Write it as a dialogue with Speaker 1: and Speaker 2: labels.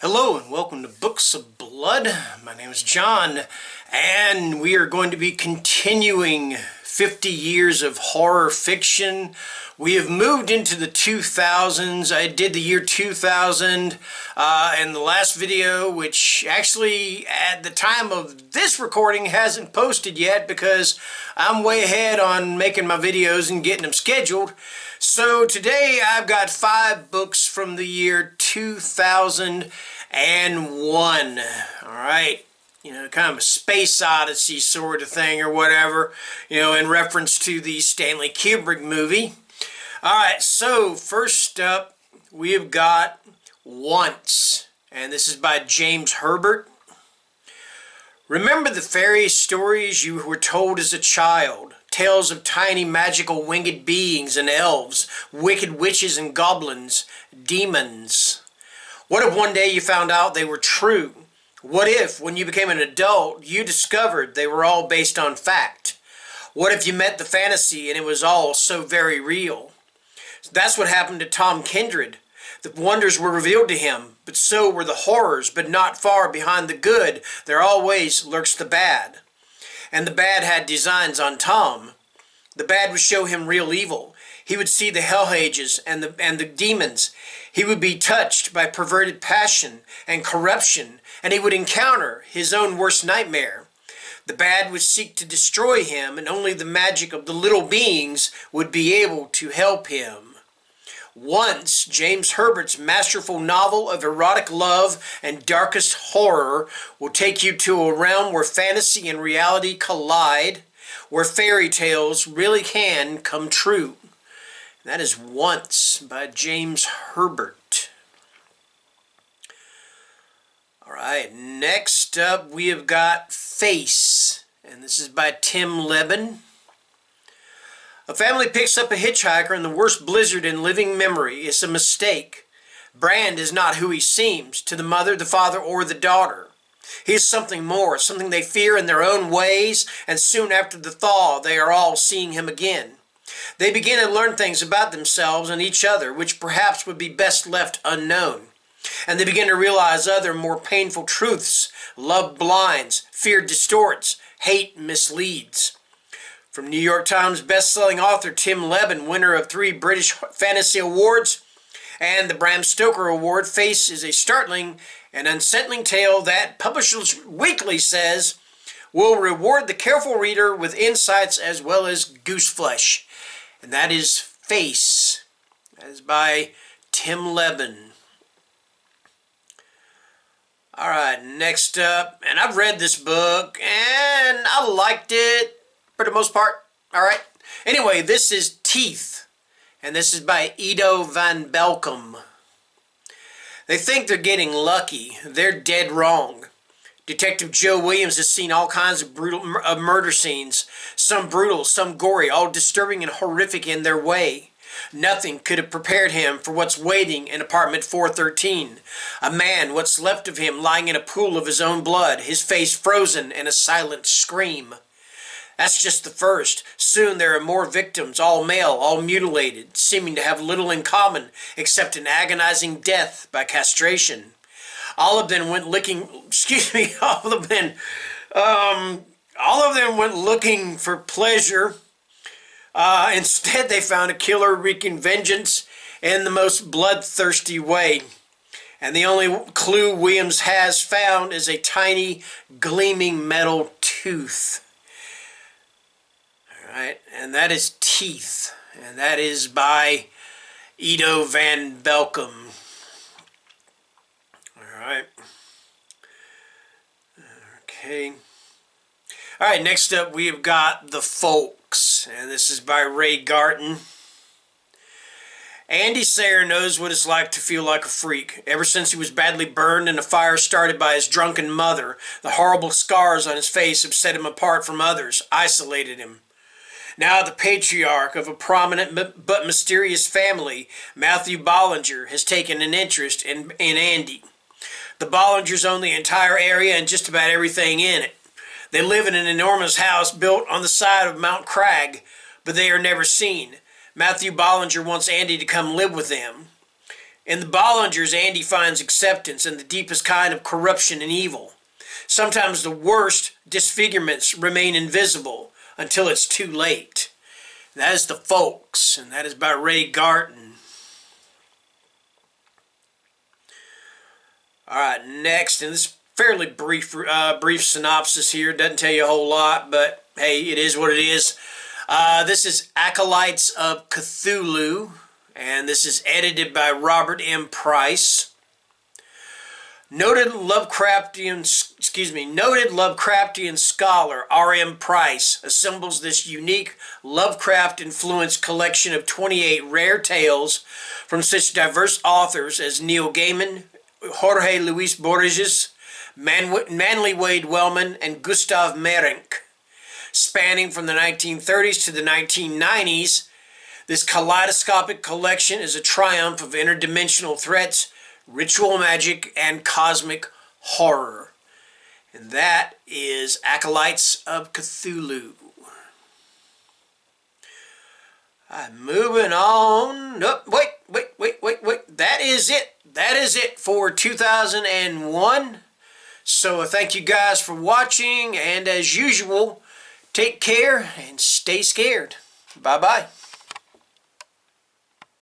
Speaker 1: Hello and welcome to Books of Blood. My name is John and we are going to be continuing 50 years of horror fiction. We have moved into the 2000s. I did the year 2000 in the last video, which actually at the time of this recording hasn't posted yet because I'm way ahead on making my videos and getting them scheduled. So today I've got 5 books from the year 2001. Alright, kind of a space odyssey sort of thing or whatever, in reference to the Stanley Kubrick movie. Alright, so first up we have got Once, and this is by James Herbert. Remember the fairy stories you were told as a child? Tales of tiny magical winged beings and elves, wicked witches and goblins, demons. What if one day you found out they were true? What if, when you became an adult, you discovered they were all based on fact? What if you met the fantasy and it was all so very real? That's what happened to Tom Kindred. The wonders were revealed to him, but so were the horrors, but not far behind the good there always lurks the bad. And the bad had designs on Tom. The bad would show him real evil. He would see the hell ages and the demons. He would be touched by perverted passion and corruption, and he would encounter his own worst nightmare. The bad would seek to destroy him, and only the magic of the little beings would be able to help him. Once, James Herbert's masterful novel of erotic love and darkest horror will take you to a realm where fantasy and reality collide, where fairy tales really can come true. And that is Once by James Herbert. Alright, next up we have got Face, and this is by Tim Lebbon. A family picks up a hitchhiker in the worst blizzard in living memory. It's a mistake. Brand is not who he seems to the mother, the father, or the daughter. He is something more, something they fear in their own ways, and soon after the thaw they are all seeing him again. They begin to learn things about themselves and each other, which perhaps would be best left unknown. And they begin to realize other more painful truths. Love blinds, fear distorts, hate misleads. From New York Times best-selling author Tim Lebbon, winner of 3 British Fantasy Awards and the Bram Stoker Award, Face is a startling and unsettling tale that Publishers Weekly says will reward the careful reader with insights as well as goose flesh. And that is Face. That is by Tim Lebbon. Alright, next up, and I've read this book and I liked it for the most part. Alright. Anyway, this is Teeth. And this is by Edo Van Belkom. They think they're getting lucky. They're dead wrong. Detective Joe Williams has seen all kinds of brutal murder scenes. Some brutal, some gory, all disturbing and horrific in their way. Nothing could have prepared him for what's waiting in apartment 413. A man, what's left of him, lying in a pool of his own blood, his face frozen in a silent scream. That's just the first. Soon there are more victims, all male, all mutilated, seeming to have little in common except an agonizing death by castration. All of them went looking, all of them went looking for pleasure. Instead they found a killer wreaking vengeance in the most bloodthirsty way. And the only clue Williams has found is a tiny, gleaming metal tooth. Alright, and that is Teeth. And that is by Edo Van Belkom. Alright. Okay. Alright, next up we have got The Folks. And this is by Ray Garton. Andy Sayer knows what it's like to feel like a freak. Ever since he was badly burned in a fire started by his drunken mother, the horrible scars on his face have set him apart from others, isolated him. Now the patriarch of a prominent but mysterious family, Matthew Bollinger, has taken an interest in Andy. The Bollingers own the entire area and just about everything in it. They live in an enormous house built on the side of Mount Crag, but they are never seen. Matthew Bollinger wants Andy to come live with them. In the Bollingers, Andy finds acceptance in the deepest kind of corruption and evil. Sometimes the worst disfigurements remain invisible until it's too late. That is The Folks, and that is by Ray Garton. Alright, next, and this fairly brief synopsis here. Doesn't tell you a whole lot, but hey, it is what it is. This is Acolytes of Cthulhu, and this is edited by Robert M. Price. Noted Lovecraftian scholar R.M. Price assembles this unique Lovecraft-influenced collection of 28 rare tales from such diverse authors as Neil Gaiman, Jorge Luis Borges, Manly Wade Wellman, and Gustav Meyrink. Spanning from the 1930s to the 1990s, this kaleidoscopic collection is a triumph of interdimensional threats, ritual magic, and cosmic horror. And that is Acolytes of Cthulhu. Moving on. Oh, wait. That is it. That is it for 2001. So thank you guys for watching, and as usual, take care and stay scared. Bye-bye.